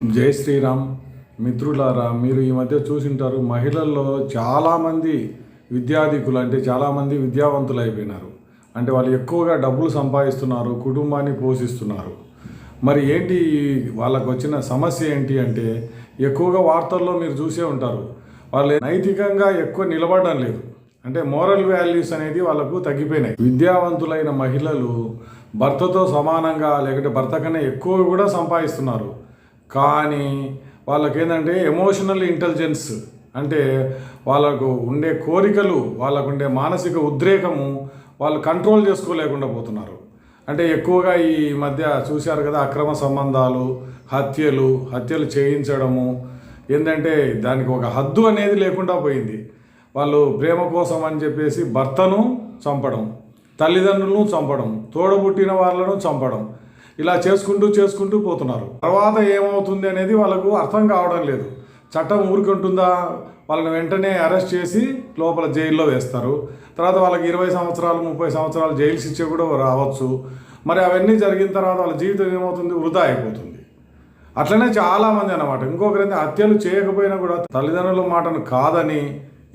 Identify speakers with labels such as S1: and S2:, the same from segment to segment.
S1: జై శ్రీరామ్. మిత్రులారా, మీరు ఈ మధ్య చూసింటారు, మహిళల్లో చాలామంది విద్యాధికులు అంటే చాలామంది విద్యావంతులు అయిపోయినారు. అంటే వాళ్ళు ఎక్కువగా డబ్బులు సంపాదిస్తున్నారు, కుటుంబాన్ని పోషిస్తున్నారు. మరి ఏంటి వాళ్ళకు వచ్చిన సమస్య ఏంటి అంటే, ఎక్కువగా వార్తల్లో మీరు చూసే ఉంటారు, వాళ్ళు నైతికంగా ఎక్కువ నిలబడడం లేదు. అంటే మోరల్ వాల్యూస్ అనేది వాళ్ళకు తగ్గిపోయినాయి. విద్యావంతులైన మహిళలు భర్తతో సమానంగా లేకపోతే భర్త కన్నా ఎక్కువ కూడా సంపాదిస్తున్నారు. కానీ వాళ్ళకేంటంటే ఎమోషనల్ ఇంటెలిజెన్స్ అంటే వాళ్ళకు ఉండే కోరికలు, వాళ్ళకు ఉండే మానసిక ఉద్రేకము వాళ్ళు కంట్రోల్ చేసుకోలేకుండా పోతున్నారు. అంటే ఎక్కువగా ఈ మధ్య చూశారు కదా, అక్రమ సంబంధాలు, హత్యలు చేయించడము. ఏంటంటే దానికి ఒక హద్దు అనేది లేకుండా పోయింది. వాళ్ళు ప్రేమ కోసం అని చెప్పేసి భర్తను చంపడం, తల్లిదండ్రులను చంపడం, తోడబుట్టిన వాళ్ళను చంపడం, ఇలా చేసుకుంటూ పోతున్నారు. తర్వాత ఏమవుతుంది అనేది వాళ్ళకు అర్థం కావడం లేదు. చట్టం ఊరుకుంటుందా? వాళ్ళని వెంటనే అరెస్ట్ చేసి లోపల జైల్లో వేస్తారు. తర్వాత వాళ్ళకి 20 సంవత్సరాలు 30 సంవత్సరాలు జైలు శిక్ష కూడా రావచ్చు. మరి అవన్నీ జరిగిన తర్వాత వాళ్ళ జీవితం ఏమవుతుంది? వృధా అయిపోతుంది. అట్లనే చాలామంది అన్నమాట. ఇంకొకరైతే హత్యలు చేయకపోయినా కూడా తల్లిదండ్రుల మాటను కాదని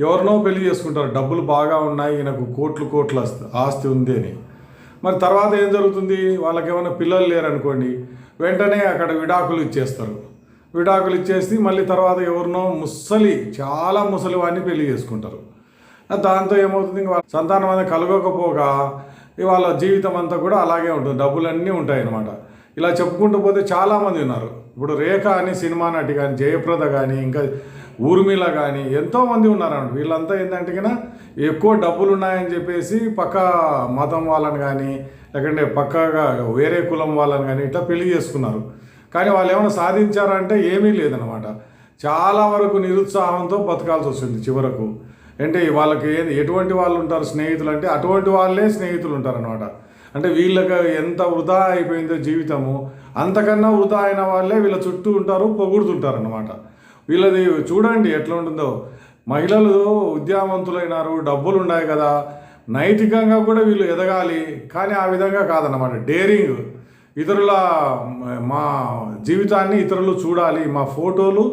S1: ఎవరినో పెళ్లి చేసుకుంటారు. డబ్బులు బాగా ఉన్నాయి, ఈయనకు కోట్ల ఆస్తి ఉంది అని. మరి తర్వాత ఏం జరుగుతుంది? వాళ్ళకి ఏమైనా పిల్లలు లేరనుకోండి, వెంటనే అక్కడ విడాకులు ఇచ్చేస్తారు. విడాకులు ఇచ్చేసి మళ్ళీ తర్వాత ఎవరినో చాలా ముసలి వాడిని పెళ్లి చేసుకుంటారు. దాంతో ఏమవుతుంది? సంతానం అనేది కలగకపోగా వాళ్ళ జీవితం అంతా కూడా అలాగే ఉంటుంది. డబ్బులన్నీ ఉంటాయన్నమాట. ఇలా చెప్పుకుంటూ పోతే చాలామంది ఉన్నారు. ఇప్పుడు రేఖ అని సినిమా నటి కానీ, జయప్రద కానీ, ఇంకా ఊర్మిళ కానీ ఎంతోమంది ఉన్నారన్నమాట. వీళ్ళంతా ఏంటంటే కన్నా ఎక్కువ డబ్బులు ఉన్నాయని చెప్పేసి పక్క మతం వాళ్ళని కానీ, లేకంటే పక్కగా వేరే కులం వాళ్ళని కానీ ఇట్లా పెళ్లి చేసుకున్నారు. కానీ వాళ్ళు ఏమైనా సాధించారంటే ఏమీ లేదనమాట. చాలా వరకు నిరుత్సాహంతో బతకాల్సి వస్తుంది చివరకు. అంటే వాళ్ళకి ఎటువంటి వాళ్ళు ఉంటారు స్నేహితులు అంటే, అటువంటి వాళ్ళే స్నేహితులు ఉంటారనమాట. అంటే వీళ్ళకి ఎంత వృధా అయిపోయిందో జీవితము, అంతకన్నా వృధా అయిన వాళ్ళే వీళ్ళ చుట్టూ ఉంటారు, పొగుడుతుంటారు అన్నమాట. వీళ్ళది చూడండి ఎట్లా ఉంటుందో. మహిళలు విద్యావంతులైనారు, డబ్బులు ఉన్నాయి కదా, నైతికంగా కూడా వీళ్ళు ఎదగాలి. కానీ ఆ విధంగా కాదన్నమాట. డేరింగ్, మా జీవితాన్ని ఇతరులు చూడాలి, మా ఫోటోలు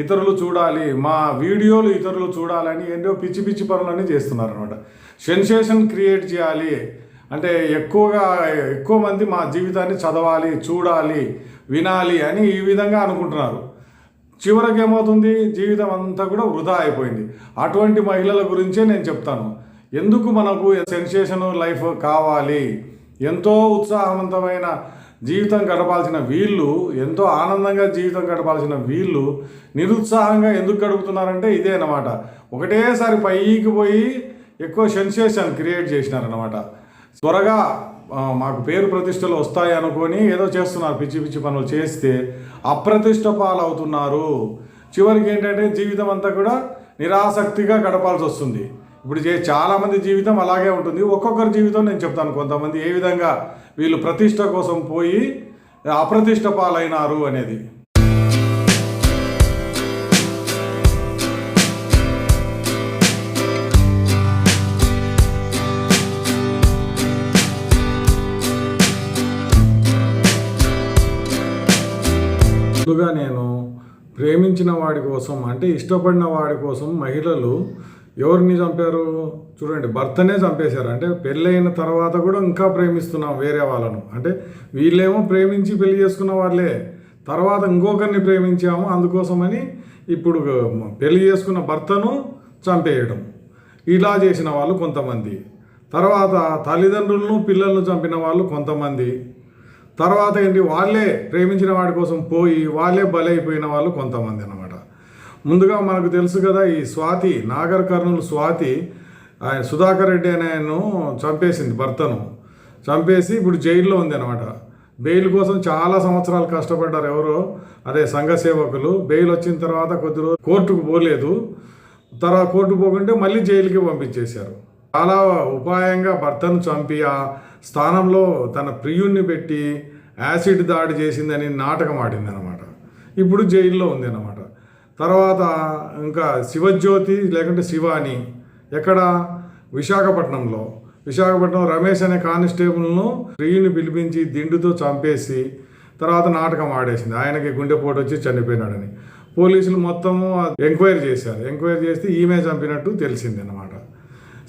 S1: ఇతరులు చూడాలి, మా వీడియోలు ఇతరులు చూడాలని ఏంటో పిచ్చి పనులన్నీ చేస్తున్నారు అనమాట. సెన్సేషన్ క్రియేట్ చేయాలి అంటే ఎక్కువ మంది మా జీవితాన్ని చదవాలి, చూడాలి, వినాలి అని ఈ విధంగా అనుకుంటున్నారు. చివరికి ఏమవుతుంది? జీవితం అంతా కూడా వృధా అయిపోయింది. అటువంటి మహిళల గురించే నేను చెప్తాను. ఎందుకు మనకు సెన్సేషన్ లైఫ్ కావాలి? ఎంతో ఉత్సాహవంతమైన జీవితం గడపాల్సిన వీళ్ళు, ఎంతో ఆనందంగా జీవితం గడపాల్సిన వీళ్ళు నిరుత్సాహంగా ఎందుకు గడుపుతున్నారంటే ఇదే అన్నమాట. ఒకటేసారి పైకి పోయి ఎక్కువ సెన్సేషన్ క్రియేట్ చేసినారన్నమాట. త్వరగా మాకు పేరు ప్రతిష్టలు వస్తాయి అనుకొని ఏదో చేస్తున్నారు, పిచ్చి పనులు చేస్తే అప్రతిష్ట పాలవుతున్నారు. చివరికి ఏంటంటే జీవితం అంతా కూడా నిరాసక్తిగా గడపాల్సి వస్తుంది. ఇప్పుడు చాలామంది జీవితం అలాగే ఉంటుంది. ఒక్కొక్కరి జీవితం నేను చెప్తాను. కొంతమంది ఏ విధంగా వీళ్ళు ప్రతిష్ట కోసం పోయి అప్రతిష్ట పాలైనారు అనేది. ముందుగా నేను ప్రేమించిన వాడి కోసం అంటే ఇష్టపడిన వాడి కోసం మహిళలు ఎవరిని చంపారు? చూడండి, భర్తనే చంపేశారు. అంటే పెళ్ళైన తర్వాత కూడా ఇంకా ప్రేమిస్తున్నాం వేరే వాళ్ళను. అంటే వీళ్ళేమో ప్రేమించి పెళ్లి చేసుకున్న వాళ్ళే, తర్వాత ఇంకొకరిని ప్రేమించాము అందుకోసమని ఇప్పుడు పెళ్లి చేసుకున్న భర్తను చంపేయడం. ఇలా చేసిన వాళ్ళు కొంతమంది. తర్వాత తల్లిదండ్రులను పిల్లలను చంపిన వాళ్ళు కొంతమంది. తర్వాత ఏంటి? వాళ్ళే ప్రేమించిన వాడి కోసం పోయి వాళ్ళే బలైపోయిన వాళ్ళు కొంతమంది అన్నమాట. ముందుగా మనకు తెలుసు కదా, ఈ స్వాతి, నాగర్ కర్నూలు స్వాతి, ఆయన సుధాకర్ రెడ్డి అనే ఆయన్ను చంపేసింది, భర్తను చంపేసి ఇప్పుడు జైల్లో ఉంది అనమాట. బెయిల్ కోసం చాలా సంవత్సరాలు కష్టపడ్డారు ఎవరో, అదే సంఘ సేవకులు. బెయిల్ వచ్చిన తర్వాత కొద్ది రోజులు కోర్టుకు పోలేదు. తర్వాత కోర్టుకు పోకుంటే మళ్ళీ జైలుకి పంపించేశారు. చాలా ఉపాయంగా భర్తను చంపి ఆ స్థానంలో తన ప్రియుణ్ణి పెట్టి యాసిడ్ దాడి చేసిందని నాటకం ఆడింది అనమాట. ఇప్పుడు జైల్లో ఉంది అన్నమాట. తర్వాత ఇంకా శివజ్యోతి లేకుంటే శివాని ఎక్కడ? విశాఖపట్నం రమేష్ అనే కానిస్టేబుల్ను ప్రియుని పిలిపించి దిండుతో చంపేసి తర్వాత నాటకం ఆడేసింది, ఆయనకి గుండెపోటు వచ్చి చనిపోయినాడని. పోలీసులు మొత్తము ఎంక్వైరీ చేశారు. ఎంక్వైరీ చేస్తే ఈమె చంపినట్టు తెలిసింది అన్నమాట.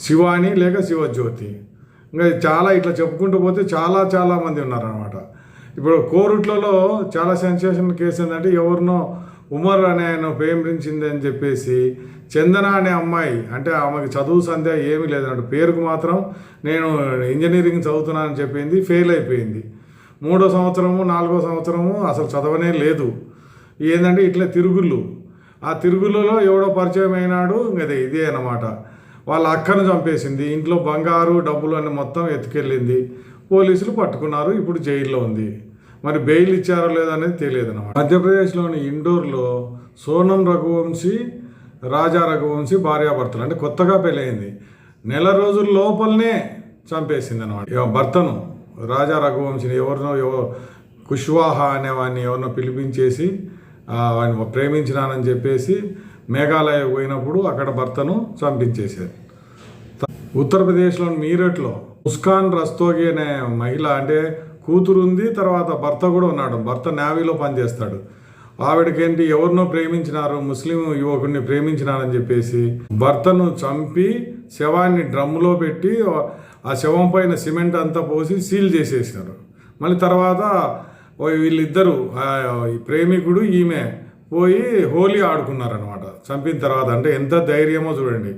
S1: శివాని లేక శివజ్యోతి. ఇంకా చాలా ఇట్లా చెప్పుకుంటూ పోతే చాలా మంది ఉన్నారనమాట. ఇప్పుడు కోరుట్లలో చాలా సెన్సేషన్ కేసు ఏంటంటే, ఎవరినో ఉమర్ అనే ఆయన ప్రేమించింది అని చెప్పేసి చందన అనే అమ్మాయి, అంటే ఆమెకి చదువు సంధ్య ఏమీ లేదన్నట్టు, పేరుకు మాత్రం నేను ఇంజనీరింగ్ చదువుతున్నానని చెప్పింది, ఫెయిల్ అయిపోయింది. 3వ సంవత్సరము 4వ సంవత్సరము అసలు చదవనే లేదు. ఏంటంటే ఇట్లా తిరుగుళ్ళు, ఆ తిరుగుళ్ళలో ఎవడో పరిచయం అయినాడు, ఇదే అన్నమాట. వాళ్ళ అక్కను చంపేసింది, ఇంట్లో బంగారు డబ్బులు అని మొత్తం ఎత్తుకెళ్ళింది. పోలీసులు పట్టుకున్నారు, ఇప్పుడు జైల్లో ఉంది. మరి బెయిల్ ఇచ్చారో లేదో అనేది తెలియదు అన్నమాట. మధ్యప్రదేశ్లోని ఇండోర్లో సోనం రఘువంశీ, రాజా రఘువంశీ భార్యాభర్తలు, అంటే కొత్తగా పెళ్ళయింది, నెల రోజుల లోపలనే చంపేసింది అన్నమాట. భర్తను రాజా రఘువంశీని ఎవరినో కుష్వాహా అనేవాడిని ఎవరినో పిలిపించేసి వాడిని ప్రేమించినానని చెప్పేసి మేఘాలయ పోయినప్పుడు అక్కడ భర్తను చంపించేశారు. ఉత్తరప్రదేశ్లోని మీరట్లో ముస్కాన్ రస్తోగి అనే మహిళ, అంటే కూతురు ఉంది, తర్వాత భర్త కూడా ఉన్నాడు. భర్త నేవీలో పనిచేస్తాడు. ఆవిడకేంటి ఎవరినో ప్రేమించినారు, ముస్లిం యువకుడిని ప్రేమించినారని చెప్పేసి భర్తను చంపి శవాన్ని డ్రమ్ములో పెట్టి ఆ శవం పైన సిమెంట్ అంతా పోసి సీల్ చేసేసినారు. మళ్ళీ తర్వాత వీళ్ళిద్దరూ, ప్రేమికుడు ఈమె పోయి హోలీ ఆడుకున్నారనమాట చంపిన తర్వాత. అంటే ఎంత ధైర్యమో చూడండి.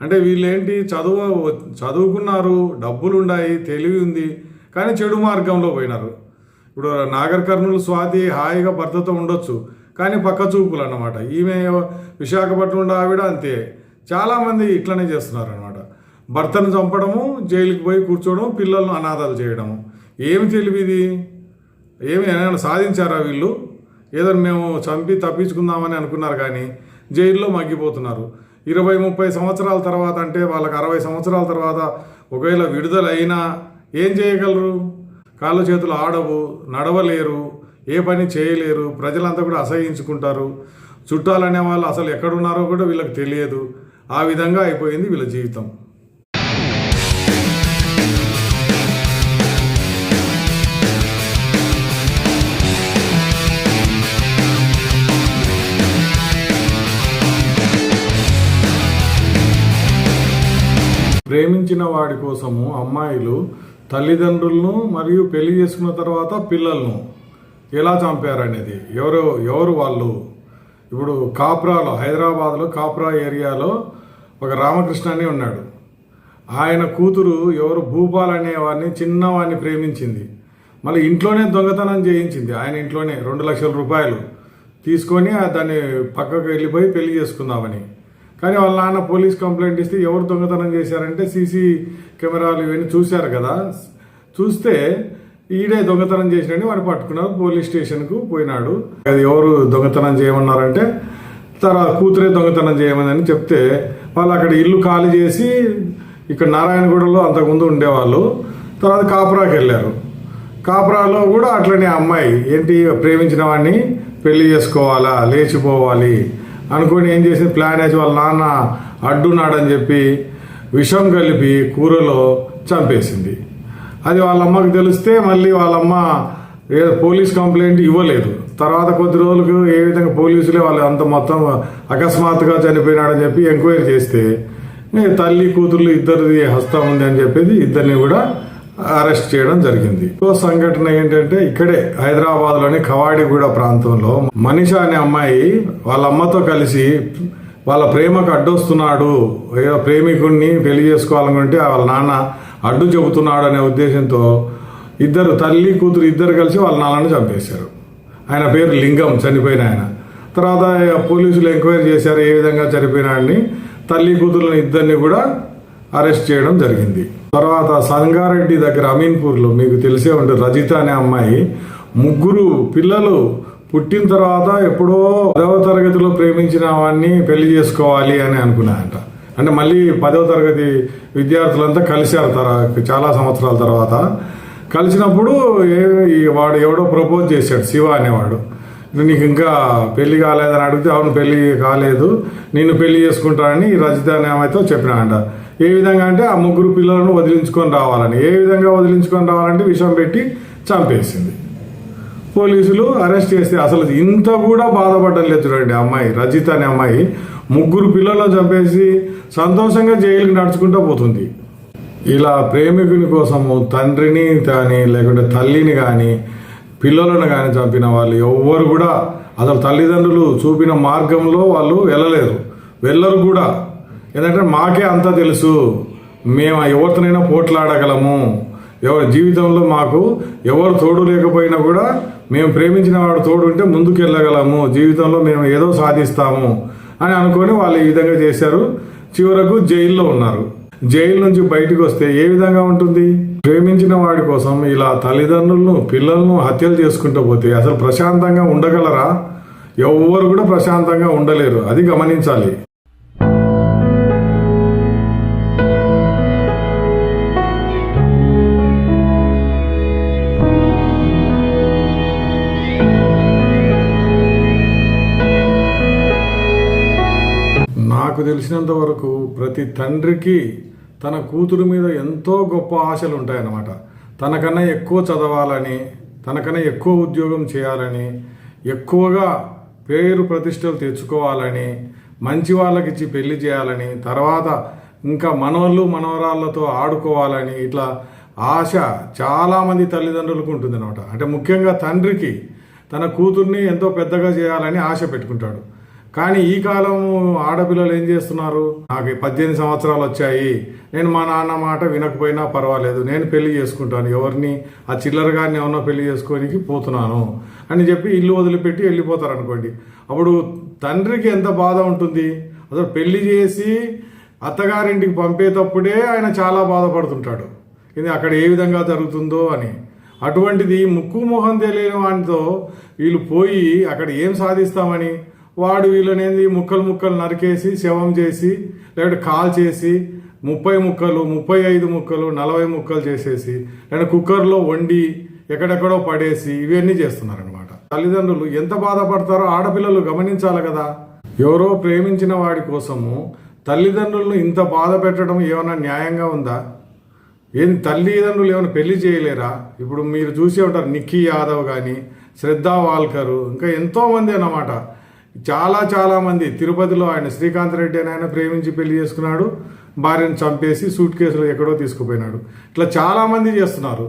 S1: అంటే వీళ్ళేంటి చదువుకున్నారు, డబ్బులు ఉన్నాయి, తెలివి ఉంది, కానీ చెడు మార్గంలో పోయినారు. ఇప్పుడు నాగర్ కర్నూలు స్వాతి హాయిగా భర్తతో ఉండొచ్చు, కానీ పక్క చూపులు అన్నమాట. ఈమె విశాఖపట్నం ఆవిడ అంతే. చాలామంది ఇట్లనే చేస్తున్నారు అనమాట. భర్తను చంపడము, జైలుకి పోయి కూర్చోవడం, పిల్లలను అనాథాలు చేయడము. ఏమి తెలివిది? ఏమైనా సాధించారా వీళ్ళు? ఏదో మేము చంపి తప్పించుకుందామని అనుకున్నారు, కానీ జైల్లో మగ్గిపోతున్నారు. 20-30 సంవత్సరాల తర్వాత, అంటే వాళ్ళకి 60 సంవత్సరాల తర్వాత ఒకవేళ విడుదలైనా ఏం చేయగలరు? కాళ్ళు చేతులు ఆడవు, నడవలేరు, ఏ పని చేయలేరు, ప్రజలంతా కూడా అసహించుకుంటారు. చుట్టాలనే వాళ్ళు అసలు ఎక్కడున్నారో కూడా వీళ్ళకి తెలియదు. ఆ విధంగా అయిపోయింది వీళ్ళ జీవితం. ప్రేమించిన వాడి కోసము అమ్మాయిలు తల్లిదండ్రులను మరియు పెళ్లి చేసుకున్న తర్వాత పిల్లలను ఎలా చంపారనేది, ఎవరు వాళ్ళు. ఇప్పుడు కాప్రాలో, హైదరాబాద్లో కాప్రా ఏరియాలో ఒక రామకృష్ణ అని ఉన్నాడు. ఆయన కూతురు భూపాల్ అనేవాడిని, చిన్నవాడిని ప్రేమించింది. మళ్ళీ ఇంట్లోనే దొంగతనం చేయించింది. ఆయన ఇంట్లోనే 2 లక్షల రూపాయలు తీసుకొని దాన్ని పక్కకు వెళ్ళిపోయి పెళ్లి చేసుకుందామని. కానీ వాళ్ళ నాన్న పోలీస్ కంప్లైంట్ ఇస్తే ఎవరు దొంగతనం చేశారంటే సీసీ కెమెరాలు ఇవన్నీ చూశారు కదా. చూస్తే ఈడే దొంగతనం చేసినని వాడిని పట్టుకున్నారు. పోలీస్ స్టేషన్కు పోయినాడు. అది ఎవరు దొంగతనం చేయమన్నారంటే తర్వాత కూతురే దొంగతనం చేయమని చెప్తే వాళ్ళు అక్కడ ఇల్లు ఖాళీ చేసి ఇక్కడ నారాయణగూడలో అంతకుముందు ఉండేవాళ్ళు. తర్వాత కాపురాకి వెళ్ళారు. కాపురాలో కూడా అట్లనే అమ్మాయి ఏంటి ప్రేమించిన వాడిని పెళ్లి చేసుకోవాలా, లేచిపోవాలి అనుకుని ఏం చేసి ప్లాన్ వేసి వాళ్ళ నాన్న అడ్డున్నాడని చెప్పి విషం కలిపి కూరలో చంపేసింది. అది వాళ్ళ అమ్మకు తెలిస్తే మళ్ళీ వాళ్ళమ్మ పోలీస్ కంప్లైంట్ ఇవ్వలేదు. తర్వాత కొద్ది రోజులకు ఏ విధంగా పోలీసులే వాళ్ళు అంత మొత్తం అకస్మాత్తుగా చనిపోయినాడని చెప్పి ఎంక్వైరీ చేస్తే తల్లి కూతుర్లు ఇద్దరిది హస్తం ఉంది అని చెప్పేసి ఇద్దరిని కూడా అరెస్ట్ చేయడం జరిగింది. సంఘటన ఏంటంటే ఇక్కడే హైదరాబాద్లోని కవాడిగూడ ప్రాంతంలో మనీషా అనే అమ్మాయి వాళ్ళ అమ్మతో కలిసి వాళ్ళ ప్రేమకు అడ్డొస్తున్నాడు, ఏదో ప్రేమికుడిని పెళ్లి చేసుకోవాలనుకుంటే వాళ్ళ నాన్న అడ్డు చెబుతున్నాడు అనే ఉద్దేశంతో తల్లి కూతురు ఇద్దరు కలిసి వాళ్ళ నాన్నని చంపేశారు. ఆయన పేరు లింగం, చనిపోయిన ఆయన. తర్వాత పోలీసులు ఎంక్వైరీ చేశారు ఏ విధంగా చనిపోయినాడని. తల్లి కూతురుని ఇద్దరిని కూడా అరెస్ట్ చేయడం జరిగింది. తర్వాత సంగారెడ్డి దగ్గర అమీన్పూర్లో మీకు తెలిసే ఉంటుంది, రజిత అనే అమ్మాయి 3 పిల్లలు పుట్టిన తర్వాత ఎప్పుడో 10వ తరగతిలో ప్రేమించిన వాడిని పెళ్లి చేసుకోవాలి అని అనుకున్నాయంట. అంటే మళ్ళీ 10వ తరగతి విద్యార్థులంతా కలిశారు చాలా సంవత్సరాల తర్వాత. కలిసినప్పుడు వాడు ఎవడో ప్రపోజ్ చేశాడు, శివ అనేవాడు. నీకు ఇంకా పెళ్లి కాలేదని అడిగితే అవును పెళ్లి కాలేదు, నిన్ను పెళ్లి చేసుకుంటానని రజిత అనే ఆమెతో చెప్పినాడంట. ఏ విధంగా అంటే ఆ 3 పిల్లలను వదిలించుకొని రావాలని. ఏ విధంగా వదిలించుకొని రావాలంటే విషం పెట్టి చంపేసింది. పోలీసులు అరెస్ట్ చేస్తే అసలు ఇంత కూడా బాధపడడం లేదు చూడండి. అమ్మాయి రజిత అనే అమ్మాయి 3 పిల్లలను చంపేసి సంతోషంగా జైలుకి నడుచుకుంటూ పోతుంది. ఇలా ప్రేమికుని కోసము తండ్రిని కానీ లేకుంటే తల్లిని కానీ పిల్లలను కానీ చంపిన వాళ్ళు ఎవ్వరు కూడా అసలు తల్లిదండ్రులు చూపిన మార్గంలో వాళ్ళు వెళ్ళరు కూడా. ఎందుకంటే మాకే అంతా తెలుసు, మేము ఎవరితోనైనా పోట్లాడగలము, ఎవరి జీవితంలో మాకు ఎవరు తోడు లేకపోయినా కూడా మేము ప్రేమించిన వాడు తోడు ఉంటే ముందుకు వెళ్ళగలము, జీవితంలో మేము ఏదో సాధిస్తాము అని అనుకొని వాళ్ళు ఈ విధంగా చేశారు. చివరకు జైల్లో ఉన్నారు. జైలు నుంచి బయటకు వస్తే ఏ విధంగా ఉంటుంది? ప్రేమించిన వాడి కోసం ఇలా తల్లిదండ్రులను పిల్లలను హత్యలు చేసుకుంటూ పోతే అసలు ప్రశాంతంగా ఉండగలరా? ఎవ్వరు కూడా ప్రశాంతంగా ఉండలేరు. అది గమనించాలి. నాకు తెలిసినంత వరకు ప్రతి తండ్రికి తన కూతురు మీద ఎంతో గొప్ప ఆశలు ఉంటాయన్నమాట. తనకన్నా ఎక్కువ చదవాలని, తనకన్నా ఎక్కువ ఉద్యోగం చేయాలని, ఎక్కువగా పేరు ప్రతిష్టలు తెచ్చుకోవాలని, మంచి వాళ్ళకిచ్చి పెళ్లి చేయాలని, తర్వాత ఇంకా మనోళ్ళు మనవరాళ్ళతో ఆడుకోవాలని, ఇట్లా ఆశ చాలామంది తల్లిదండ్రులకు ఉంటుంది అనమాట. అంటే ముఖ్యంగా తండ్రికి తన కూతుర్ని ఎంతో పెద్దగా చేయాలని ఆశ పెట్టుకుంటాడు. కానీ ఈ కాలం ఆడపిల్లలు ఏం చేస్తున్నారు? నాకు 18 సంవత్సరాలు వచ్చాయి, నేను మా నాన్న మాట వినకపోయినా పర్వాలేదు, నేను పెళ్లి చేసుకుంటాను, ఎవరిని ఆ చిల్లరగాన్ని ఏమన్నా పెళ్లి చేసుకోనికి పోతున్నాను అని చెప్పి ఇల్లు వదిలిపెట్టి వెళ్ళిపోతారు అనుకోండి. అప్పుడు తండ్రికి ఎంత బాధ ఉంటుంది? అసలు పెళ్లి చేసి అత్తగారింటికి పంపేటప్పుడే ఆయన చాలా బాధపడుతుంటాడు, ఇది అక్కడ ఏ విధంగా జరుగుతుందో అని. అటువంటిది ముక్కు మొహం తెలియని వాటితో వీళ్ళు పోయి అక్కడ ఏం సాధిస్తామని వాడు వీళ్ళనేది ముక్కలు నరికేసి శవం చేసి లేకపోతే కాల్ చేసి 30 ముక్కలు 35 ముక్కలు 40 ముక్కలు చేసేసి లేదా కుక్కర్లో వండి ఎక్కడెక్కడో పడేసి ఇవన్నీ చేస్తున్నారనమాట. తల్లిదండ్రులు ఎంత బాధపడతారో ఆడపిల్లలు గమనించాలి కదా. ఎవరో ప్రేమించిన వాడి కోసము తల్లిదండ్రులను ఇంత బాధ పెట్టడం ఏమైనా న్యాయంగా ఉందా? తల్లిదండ్రులు ఏమైనా పెళ్లి చేయలేరా? ఇప్పుడు మీరు చూసే ఉంటారు, నిక్కీ యాదవ్ కానీ శ్రద్ధా వాల్కర్ ఇంకా ఎంతోమంది అన్నమాట. చాలా మంది తిరుపతిలో ఆయన శ్రీకాంత్ రెడ్డి అని ఆయన ప్రేమించి పెళ్లి చేసుకున్నాడు, భార్యను చంపేసి సూట్ కేసులో ఎక్కడో తీసుకుపోయినాడు. ఇట్లా చాలామంది చేస్తున్నారు.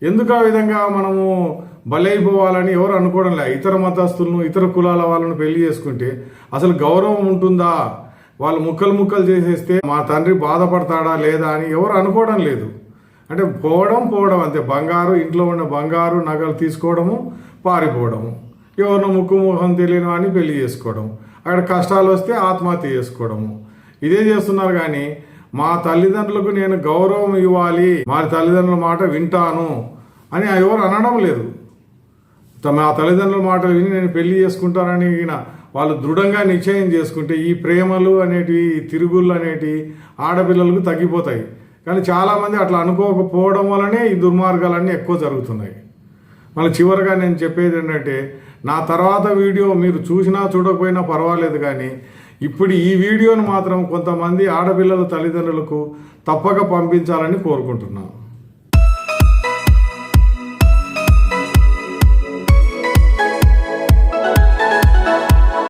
S1: ఎందుకు ఆ విధంగా మనము బలైపోవాలని ఎవరు అనుకోవడం లేదు. ఇతర మతస్థులను ఇతర కులాల వాళ్ళను పెళ్లి చేసుకుంటే అసలు గౌరవం ఉంటుందా? వాళ్ళు ముక్కలు చేసేస్తే మా తండ్రి బాధపడతాడా లేదా అని ఎవరు అనుకోవడం లేదు. అంటే పోవడం అంతే. బంగారు ఇంట్లో ఉన్న బంగారు నగలు తీసుకోవడము, పారిపోవడము, ఎవరినో ముక్కు ముఖం తెలియని అని పెళ్లి చేసుకోవడం, అక్కడ కష్టాలు వస్తే ఆత్మహత్య చేసుకోవడము, ఇదే చేస్తున్నారు. కానీ మా తల్లిదండ్రులకు నేను గౌరవం ఇవ్వాలి, మా తల్లిదండ్రుల మాట వింటాను అని ఎవరు అనడం లేదు. మా తల్లిదండ్రుల మాట విని నేను పెళ్లి చేసుకుంటానని వాళ్ళు దృఢంగా నిశ్చయం చేసుకుంటే ఈ ప్రేమలు అనేటివి, ఈ తిరుగుళ్ళు అనేటివి ఆడపిల్లలకు తగ్గిపోతాయి. కానీ చాలామంది అట్లా అనుకోకపోవడం వల్లనే ఈ దుర్మార్గాలన్నీ ఎక్కువ జరుగుతున్నాయి. మళ్ళీ చివరిగా నేను చెప్పేది ఏంటంటే, నా తర్వాత వీడియో మీరు చూసినా చూడకపోయినా పర్వాలేదు, కానీ ఇప్పుడు ఈ వీడియోను మాత్రం కొంతమంది ఆడపిల్లల తల్లిదండ్రులకు తప్పక పంపించాలని కోరుకుంటున్నాను.